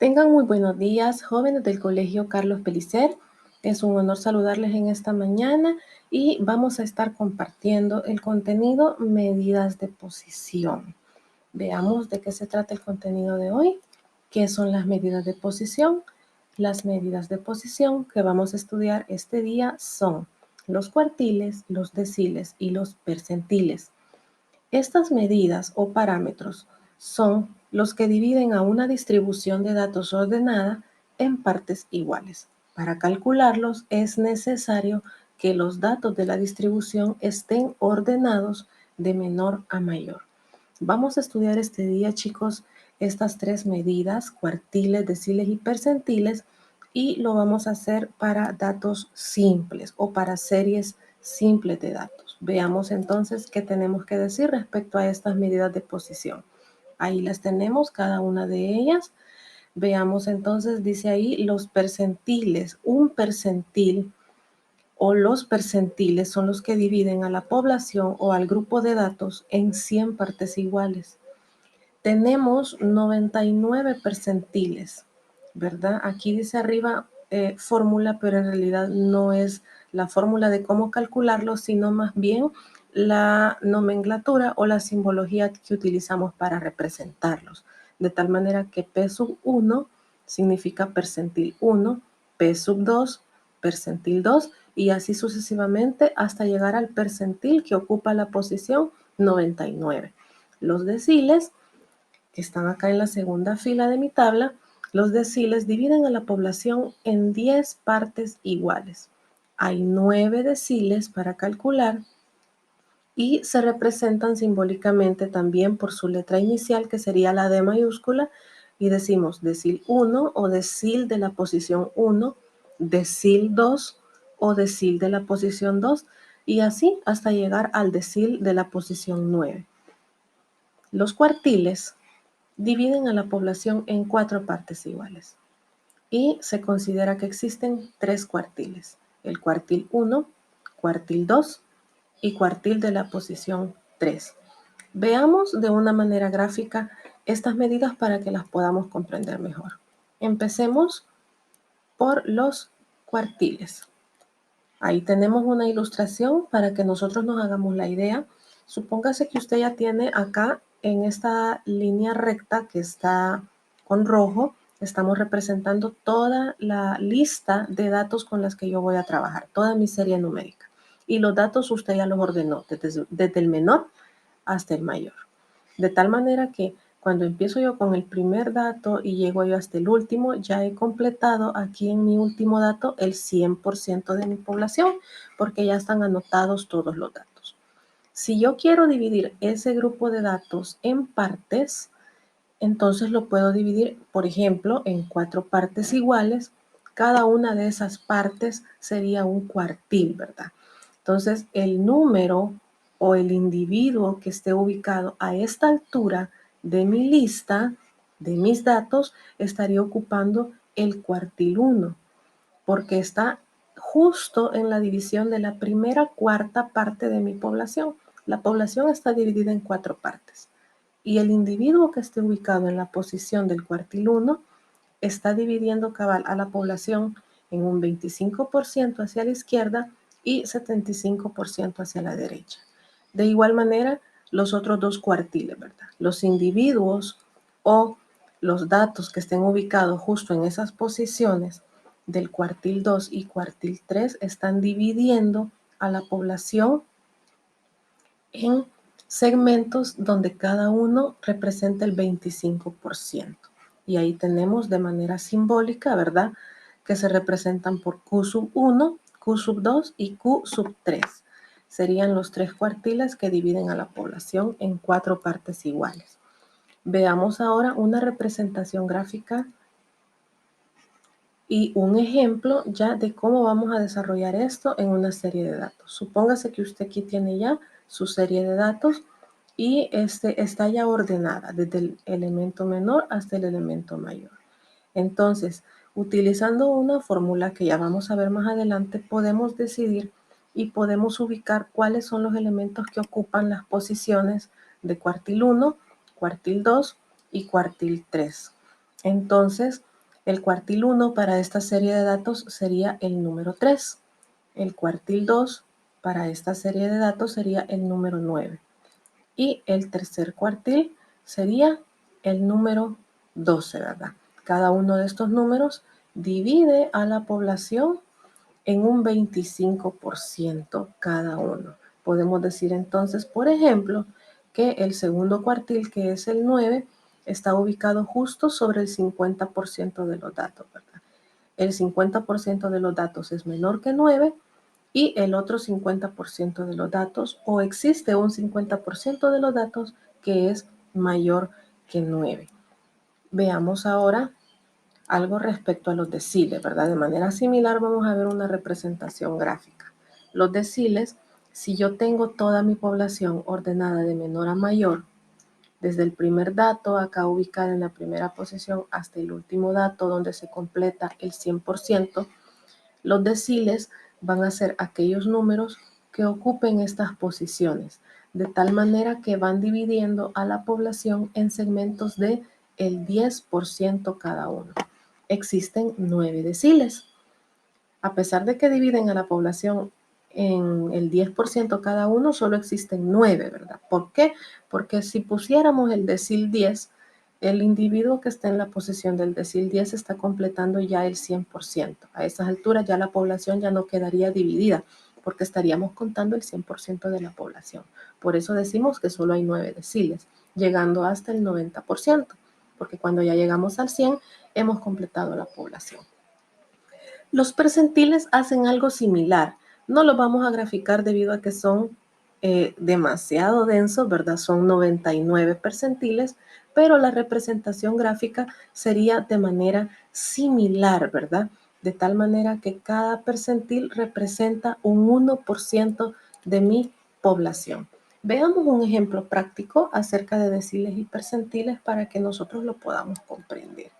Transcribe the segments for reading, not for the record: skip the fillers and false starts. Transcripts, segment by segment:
Tengan muy buenos días, jóvenes del Colegio Carlos Pellicer. Es un honor saludarles en esta mañana y vamos a estar compartiendo el contenido medidas de posición. Veamos de qué se trata el contenido de hoy. ¿Qué son las medidas de posición? Las medidas de posición que vamos a estudiar este día son los cuartiles, los deciles y los percentiles. Estas medidas o parámetros son los que dividen a una distribución de datos ordenada en partes iguales. Para calcularlos es necesario que los datos de la distribución estén ordenados de menor a mayor. Vamos a estudiar este día, chicos, estas tres medidas, cuartiles, deciles y percentiles, y lo vamos a hacer para datos simples o para series simples de datos. Veamos entonces qué tenemos que decir respecto a estas medidas de posición. Ahí las tenemos, cada una de ellas. Veamos entonces, dice ahí los percentiles. Un percentil o los percentiles son los que dividen a la población o al grupo de datos en 100 partes iguales. Tenemos 99 percentiles, ¿verdad? Aquí dice arriba fórmula, pero en realidad no es la fórmula de cómo calcularlo, sino más bien la nomenclatura o la simbología que utilizamos para representarlos. De tal manera que P sub 1 significa percentil 1, P sub 2, percentil 2, y así sucesivamente hasta llegar al percentil que ocupa la posición 99. Los deciles, que están acá en la segunda fila de mi tabla, los deciles dividen a la población en 10 partes iguales. Hay 9 deciles para calcular y se representan simbólicamente también por su letra inicial, que sería la D mayúscula, y decimos decil 1 o decil de la posición 1, decil 2 o decil de la posición 2, y así hasta llegar al decil de la posición 9. Los cuartiles dividen a la población en 4 partes iguales y se considera que existen 3 cuartiles: el cuartil 1, cuartil 2 y cuartil de la posición 3. Veamos de una manera gráfica estas medidas para que las podamos comprender mejor. Empecemos por los cuartiles. Ahí tenemos una ilustración para que nosotros nos hagamos la idea. Supóngase que usted ya tiene acá en esta línea recta que está con rojo, estamos representando toda la lista de datos con las que yo voy a trabajar, toda mi serie numérica. Y los datos usted ya los ordenó desde el menor hasta el mayor. De tal manera que cuando empiezo yo con el primer dato y llego yo hasta el último, ya he completado aquí en mi último dato el 100% de mi población, porque ya están anotados todos los datos. Si yo quiero dividir ese grupo de datos en partes, entonces lo puedo dividir, por ejemplo, en 4 partes iguales. Cada una de esas partes sería un cuartil, ¿verdad? Entonces, el número o el individuo que esté ubicado a esta altura de mi lista, de mis datos, estaría ocupando el cuartil 1, porque está justo en la división de la primera cuarta parte de mi población. La población está dividida en 4 partes y el individuo que esté ubicado en la posición del cuartil 1 está dividiendo cabal a la población en un 25% hacia la izquierda y 75% hacia la derecha. De igual manera, los otros 2 cuartiles, ¿verdad? Los individuos o los datos que estén ubicados justo en esas posiciones del cuartil 2 y cuartil 3 están dividiendo a la población en segmentos donde cada uno representa el 25%. Y ahí tenemos de manera simbólica, ¿verdad?, que se representan por Q sub 1, Q sub 2 y Q sub 3. Serían los 3 cuartiles que dividen a la población en 4 partes iguales. Veamos ahora una representación gráfica y un ejemplo ya de cómo vamos a desarrollar esto en una serie de datos. Supóngase que usted aquí tiene ya su serie de datos y está ya ordenada desde el elemento menor hasta el elemento mayor. Entonces, utilizando una fórmula que ya vamos a ver más adelante, podemos decidir y podemos ubicar cuáles son los elementos que ocupan las posiciones de cuartil 1, cuartil 2 y cuartil 3. Entonces, El cuartil 1 para esta serie de datos sería el número 3. El cuartil 2 para esta serie de datos sería el número 9. Y el tercer cuartil sería el número 12, ¿verdad? Cada uno de estos números divide a la población en un 25% cada uno. Podemos decir entonces, por ejemplo, que el segundo cuartil, que es el 9, está ubicado justo sobre el 50% de los datos, ¿verdad? El 50% de los datos es menor que 9 y el otro 50% de los datos, o existe un 50% de los datos que es mayor que 9. Veamos ahora algo respecto a los deciles, ¿verdad? De manera similar vamos a ver una representación gráfica. Los deciles, si yo tengo toda mi población ordenada de menor a mayor, desde el primer dato acá ubicado en la primera posición hasta el último dato donde se completa el 100%, los deciles van a ser aquellos números que ocupen estas posiciones, de tal manera que van dividiendo a la población en segmentos de el 10% cada uno. Existen 9 deciles. A pesar de que dividen a la población en el 10% cada uno, solo existen 9, ¿verdad? ¿Por qué? Porque si pusiéramos el decil 10, el individuo que está en la posición del decil 10 está completando ya el 100%. A esas alturas ya la población ya no quedaría dividida, porque estaríamos contando el 100% de la población. Por eso decimos que solo hay 9 deciles, llegando hasta el 90%, porque cuando ya llegamos al 100, hemos completado la población. Los percentiles hacen algo similar. No los vamos a graficar debido a que son demasiado densos, ¿verdad? Son 99 percentiles, pero la representación gráfica sería de manera similar, ¿verdad? De tal manera que cada percentil representa un 1% de mi población. Veamos un ejemplo práctico acerca de deciles y percentiles para que nosotros lo podamos comprender.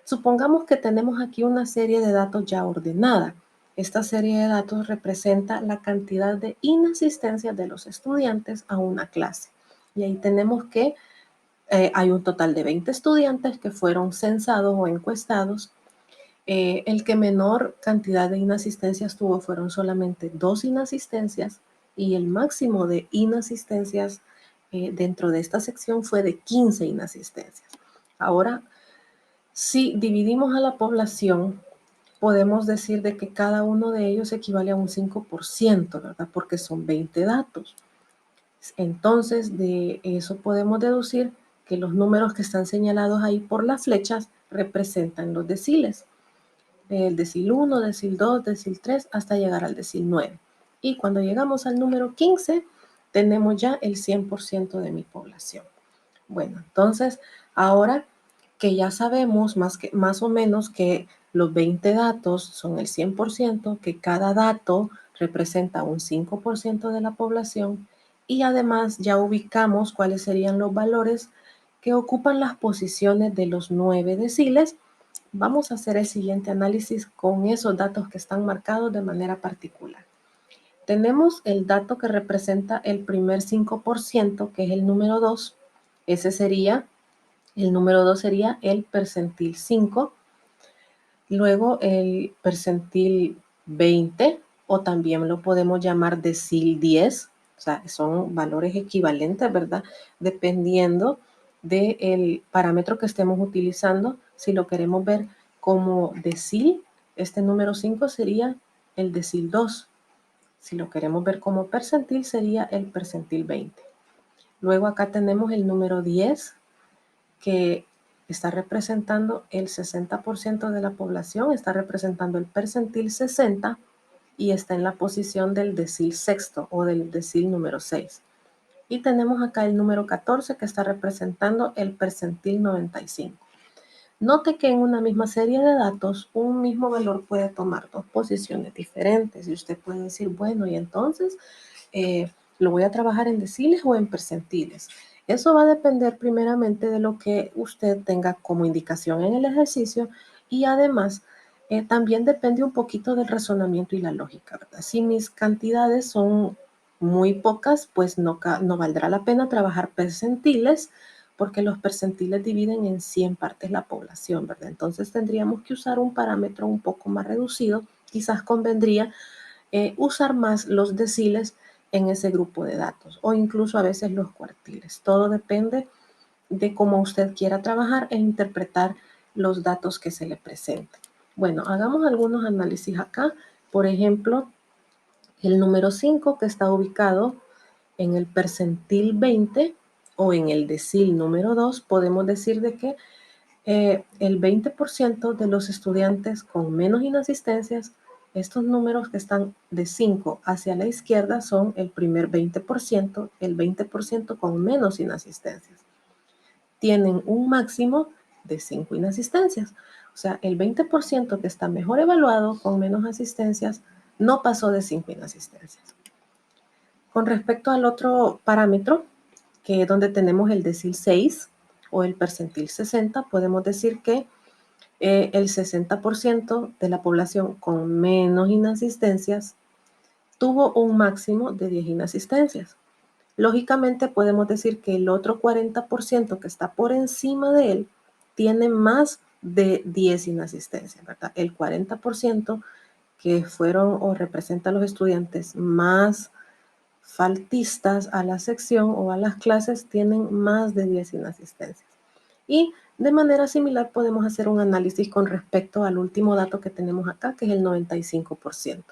Supongamos que tenemos aquí una serie de datos ya ordenada. Esta serie de datos representa la cantidad de inasistencia de los estudiantes a una clase. Y ahí tenemos que hay un total de 20 estudiantes que fueron censados o encuestados. El que menor cantidad de inasistencias tuvo fueron solamente 2 inasistencias y el máximo de inasistencias dentro de esta sección fue de 15 inasistencias. Ahora, si dividimos a la población, podemos decir de que cada uno de ellos equivale a un 5%, ¿verdad? Porque son 20 datos. Entonces, de eso podemos deducir que los números que están señalados ahí por las flechas representan los deciles. El decil 1, decil 2, decil 3, hasta llegar al decil 9. Y cuando llegamos al número 15, tenemos ya el 100% de mi población. Bueno, entonces, ahora que ya sabemos más o menos que los 20 datos son el 100%, que cada dato representa un 5% de la población y además ya ubicamos cuáles serían los valores que ocupan las posiciones de los 9 deciles, vamos a hacer el siguiente análisis con esos datos que están marcados de manera particular. Tenemos el dato que representa el primer 5%, que es el número 2. El número 2 sería el percentil 5. Luego el percentil 20, o también lo podemos llamar decil 10. O sea, son valores equivalentes, ¿verdad? Dependiendo del parámetro que estemos utilizando. Si lo queremos ver como decil, este número 5 sería el decil 2. Si lo queremos ver como percentil, sería el percentil 20. Luego acá tenemos el número 10, que está representando el 60% de la población, está representando el percentil 60 y está en la posición del decil sexto o del decil número 6. Y tenemos acá el número 14 que está representando el percentil 95. Note que en una misma serie de datos, un mismo valor puede tomar dos posiciones diferentes y usted puede decir, bueno, y entonces lo voy a trabajar en deciles o en percentiles. Eso va a depender primeramente de lo que usted tenga como indicación en el ejercicio y además también depende un poquito del razonamiento y la lógica, ¿verdad? Si mis cantidades son muy pocas, pues no valdrá la pena trabajar percentiles porque los percentiles dividen en 100 partes la población, ¿verdad? Entonces tendríamos que usar un parámetro un poco más reducido. Quizás convendría usar más los deciles en ese grupo de datos o incluso a veces los cuartiles. Todo depende de cómo usted quiera trabajar e interpretar los datos que se le presenten. Bueno, hagamos algunos análisis acá. Por ejemplo, el número 5 que está ubicado en el percentil 20 o en el decil número 2, podemos decir de que el 20% de los estudiantes con menos inasistencias, estos números que están de 5 hacia la izquierda son el primer 20%, el 20% con menos inasistencias. Tienen un máximo de 5 inasistencias. O sea, el 20% que está mejor evaluado con menos asistencias no pasó de 5 inasistencias. Con respecto al otro parámetro, que es donde tenemos el decil 6 o el percentil 60, podemos decir que el 60% de la población con menos inasistencias tuvo un máximo de 10 inasistencias. Lógicamente podemos decir que el otro 40% que está por encima de él tiene más de 10 inasistencias, ¿verdad? El 40% que fueron o representa a los estudiantes más faltistas a la sección o a las clases tienen más de 10 inasistencias. Y de manera similar podemos hacer un análisis con respecto al último dato que tenemos acá, que es el 95%.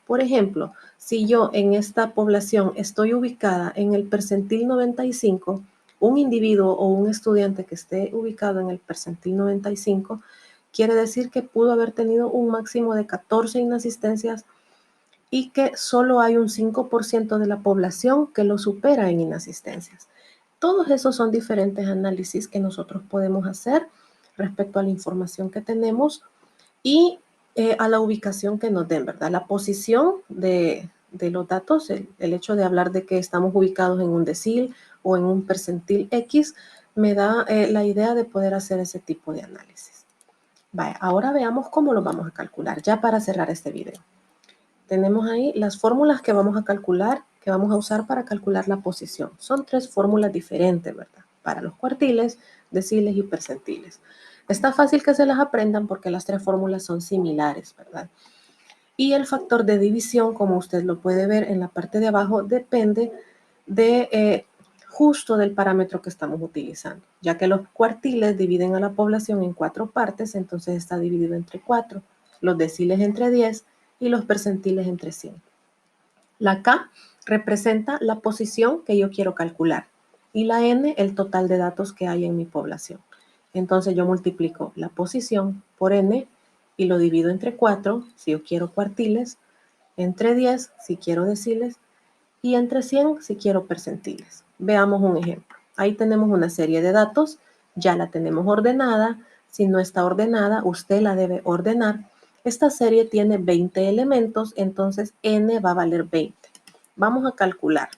Por ejemplo, si yo en esta población estoy ubicada en el percentil 95, un individuo o un estudiante que esté ubicado en el percentil 95, quiere decir que pudo haber tenido un máximo de 14 inasistencias y que solo hay un 5% de la población que lo supera en inasistencias. Todos esos son diferentes análisis que nosotros podemos hacer respecto a la información que tenemos y a la ubicación que nos den, ¿verdad? La posición de los datos, el hecho de hablar de que estamos ubicados en un decil o en un percentil X, me da la idea de poder hacer ese tipo de análisis. Vaya, ahora veamos cómo lo vamos a calcular, ya para cerrar este video. Tenemos ahí las fórmulas que vamos a calcular, que vamos a usar para calcular la posición. Son 3 fórmulas diferentes, ¿verdad? Para los cuartiles, deciles y percentiles. Está fácil que se las aprendan porque las 3 fórmulas son similares, ¿verdad? Y el factor de división, como usted lo puede ver en la parte de abajo, depende de justo del parámetro que estamos utilizando. Ya que los cuartiles dividen a la población en 4 partes, entonces está dividido entre 4. Los deciles entre 10 y los percentiles entre 100. La K representa la posición que yo quiero calcular y la N el total de datos que hay en mi población. Entonces yo multiplico la posición por N y lo divido entre 4 si yo quiero cuartiles, entre 10 si quiero deciles y entre 100 si quiero percentiles. Veamos un ejemplo. Ahí tenemos una serie de datos, ya la tenemos ordenada. Si no está ordenada, usted la debe ordenar. Esta serie tiene 20 elementos, entonces n va a valer 20. Vamos a calcular.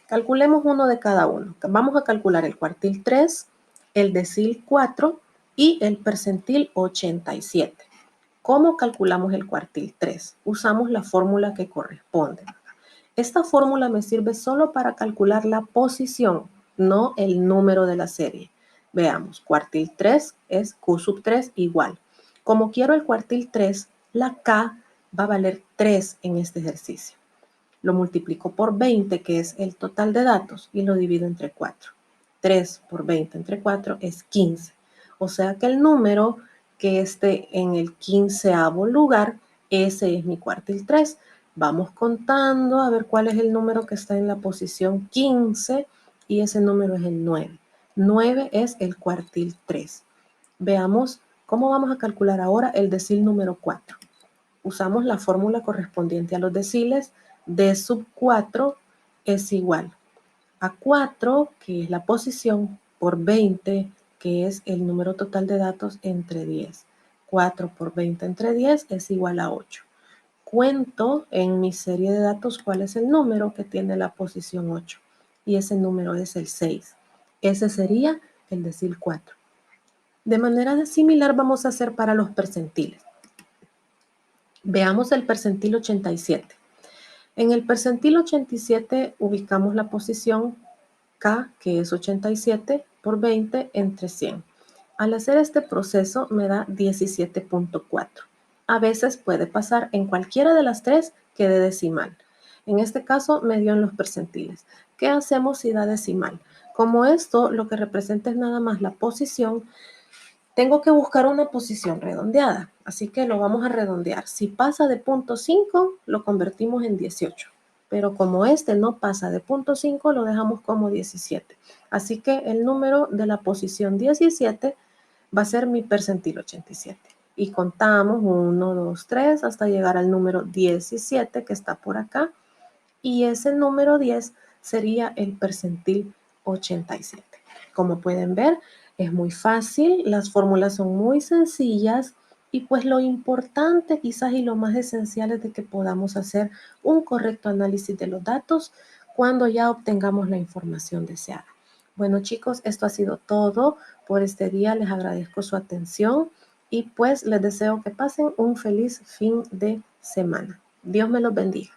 Calculemos uno de cada uno. Vamos a calcular el cuartil 3, el decil 4 y el percentil 87. ¿Cómo calculamos el cuartil 3? Usamos la fórmula que corresponde. Esta fórmula me sirve solo para calcular la posición, no el número de la serie. Veamos, cuartil 3 es Q sub 3 igual. Como quiero el cuartil 3, la K va a valer 3 en este ejercicio. Lo multiplico por 20, que es el total de datos, y lo divido entre 4. 3 por 20 entre 4 es 15. O sea que el número que esté en el 15º lugar, ese es mi cuartil 3. Vamos contando a ver cuál es el número que está en la posición 15 y ese número es el 9. 9 es el cuartil 3. Veamos cómo vamos a calcular ahora el decil número 4. Usamos la fórmula correspondiente a los deciles. D sub 4 es igual a 4, que es la posición, por 20, que es el número total de datos entre 10. 4 por 20 entre 10 es igual a 8. Cuento en mi serie de datos cuál es el número que tiene la posición 8. Y ese número es el 6. Ese sería el decil 4. De manera similar vamos a hacer para los percentiles. Veamos el percentil 87. En el percentil 87 ubicamos la posición K, que es 87, por 20 entre 100. Al hacer este proceso me da 17.4. A veces puede pasar en cualquiera de las tres que dé decimal. En este caso me dio en los percentiles. ¿Qué hacemos si da decimal? Como esto lo que representa es nada más la posición, tengo que buscar una posición redondeada, así que lo vamos a redondear. Si pasa de 0.5, lo convertimos en 18, pero como este no pasa de 0.5, lo dejamos como 17. Así que el número de la posición 17 va a ser mi percentil 87. Y contamos 1, 2, 3 hasta llegar al número 17 que está por acá. Y ese número 10 sería el percentil 87. Como pueden ver, es muy fácil, las fórmulas son muy sencillas y pues lo importante quizás y lo más esencial es de que podamos hacer un correcto análisis de los datos cuando ya obtengamos la información deseada. Bueno chicos, esto ha sido todo por este día. Les agradezco su atención y pues les deseo que pasen un feliz fin de semana. Dios me los bendiga.